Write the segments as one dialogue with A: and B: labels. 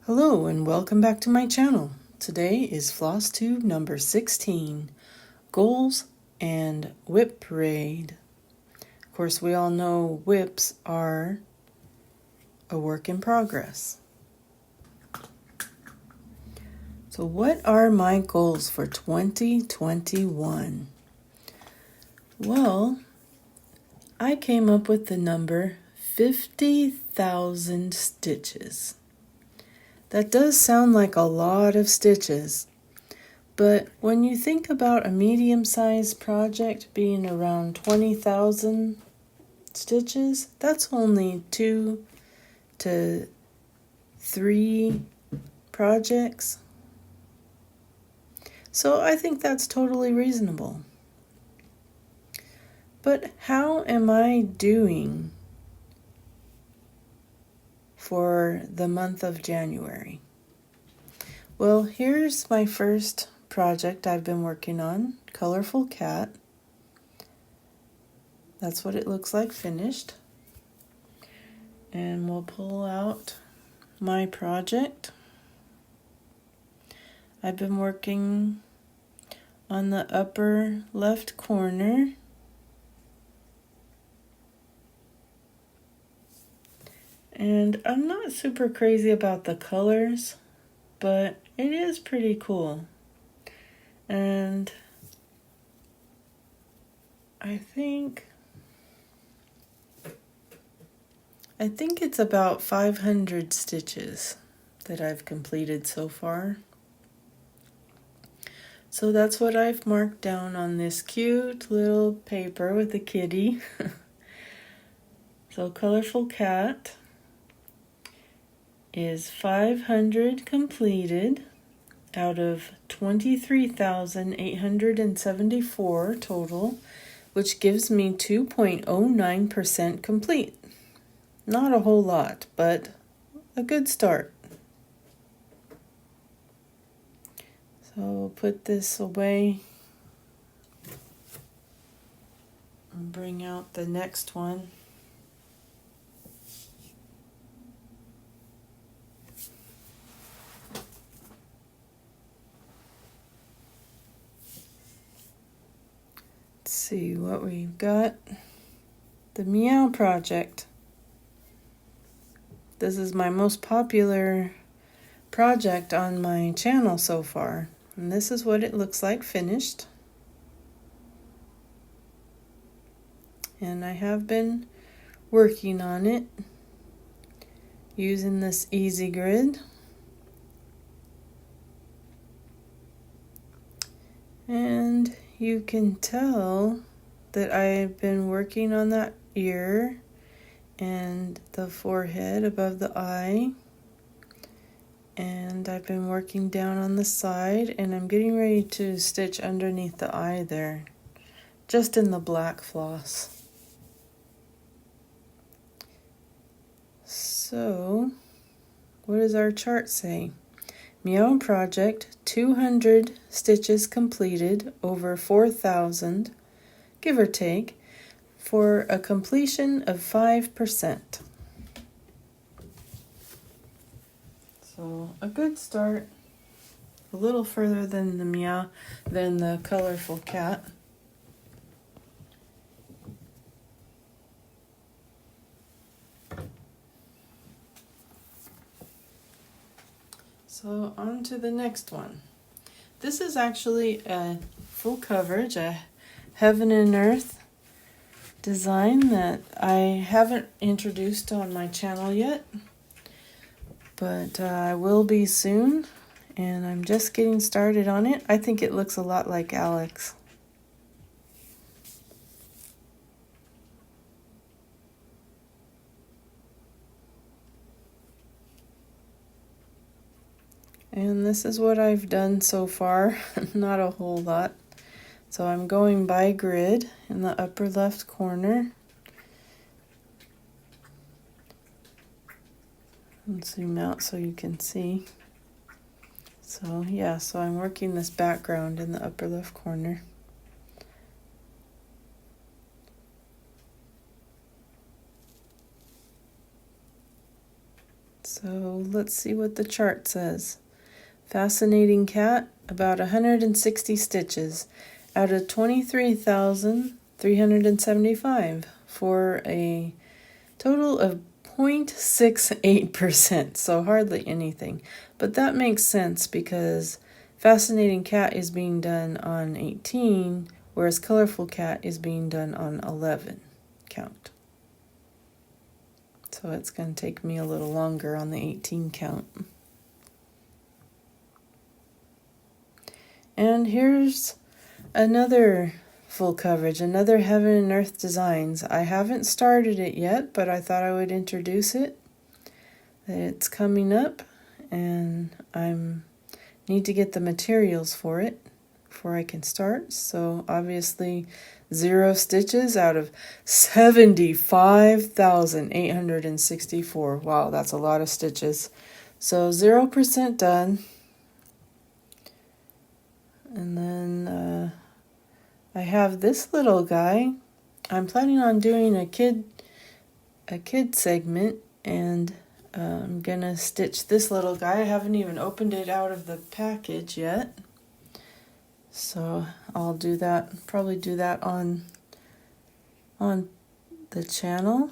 A: Hello and welcome back to my channel. Today is FlossTube number 16, Goals and WIP Parade. Of course, we all know WIPs are a work in progress. So what are my goals for 2021? Well, I came up with the number 50,000 stitches. That does sound like a lot of stitches, but when you think about a medium-sized project being around 20,000 stitches, that's only 2 to 3 projects. So I think that's totally reasonable. But how am I doing for the month of January? Well, here's my first project I've been working on, Colorful Cat. That's what it looks like finished. And we'll pull out my project. I've been working on the upper left corner. And I'm not super crazy about the colors, but it is pretty cool. And I think it's about 500 stitches that I've completed so far. So that's what I've marked down on this cute little paper with a kitty. So Colorful Cat is 500 completed out of 23,874 total, which gives me 2.09% complete. Not a whole lot, but a good start. So we'll put this away and bring out the next one. Let's see what we've got. The Meow Project. This is my most popular project on my channel so far. And this is what it looks like finished. And I have been working on it using this easy grid. And you can tell that I've been working on that ear and the forehead above the eye. And I've been working down on the side, and I'm getting ready to stitch underneath the eye there, just in the black floss. So, what does our chart say? Meow Project, 200 stitches completed, over 4,000, give or take, for a completion of 5%. So a good start, a little further than the Colorful Cat. So on to the next one. This is actually a full coverage, a heaven and earth design that I haven't introduced on my channel yet. But I will be soon, and I'm just getting started on it. I think it looks a lot like Alex. And this is what I've done so far, not a whole lot. So I'm going by grid in the upper left corner. Let's zoom out so you can see. So yeah, so I'm working this background in the upper left corner. So let's see what the chart says. Fascinating cat, about 160 stitches out of 23,375 for a total of 0.68%, so hardly anything. But that makes sense because Fascinating Cat is being done on 18, whereas Colorful Cat is being done on 11 count. So it's going to take me a little longer on the 18 count. And here's another full coverage, another Heaven and Earth Designs. I haven't started it yet, but I thought I would introduce it. It's coming up, and I need to get the materials for it before I can start. So obviously 0 stitches out of 75,864. Wow, that's a lot of stitches. So 0% done. And then I have this little guy. I'm planning on doing a kid segment, and I'm gonna stitch this little guy. I haven't even opened it out of the package yet, so I'll do that. Probably do that on the channel.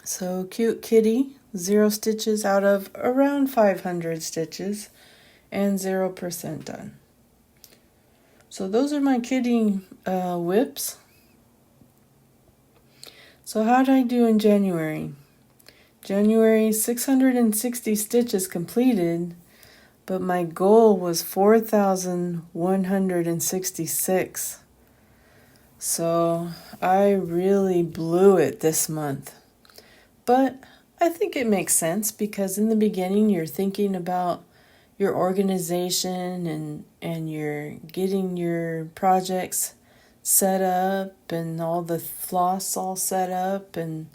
A: So cute kitty, 0 stitches out of around 500 stitches, and 0% done. So those are my kitty WIPs. So how did I do in January? January, 660 stitches completed, but my goal was 4,166. So I really blew it this month. But I think it makes sense because in the beginning you're thinking about your organization and you're getting your projects set up and all the floss all set up and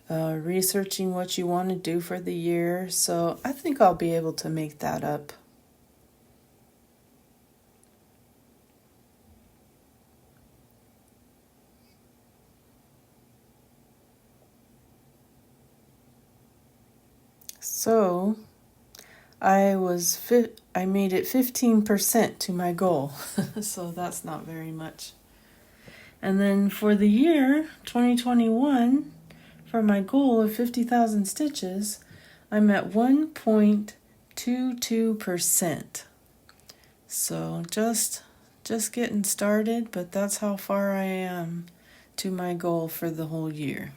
A: researching what you want to do for the year. So I think I'll be able to make that up. So I made it 15% to my goal, so that's not very much. And then for the year 2021, for my goal of 50,000 stitches, I'm at 1.22%. So just getting started, but that's how far I am to my goal for the whole year.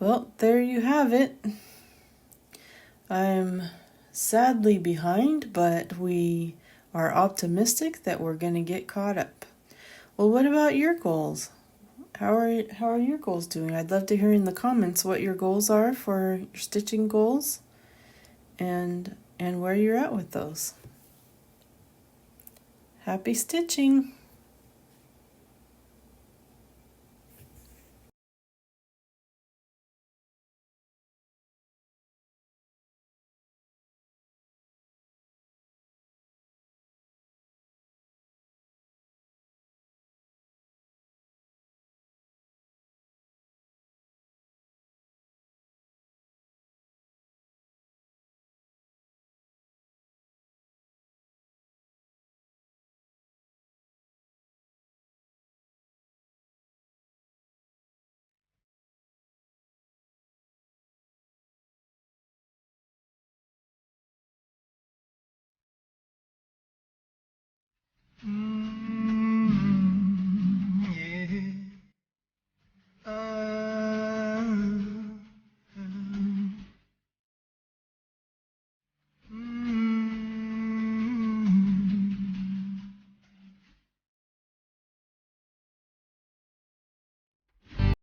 A: Well, there you have it. I'm sadly behind, but we are optimistic that we're going to get caught up. Well, what about your goals? How are your goals doing? I'd love to hear in the comments what your goals are for your stitching goals and where you're at with those. Happy stitching!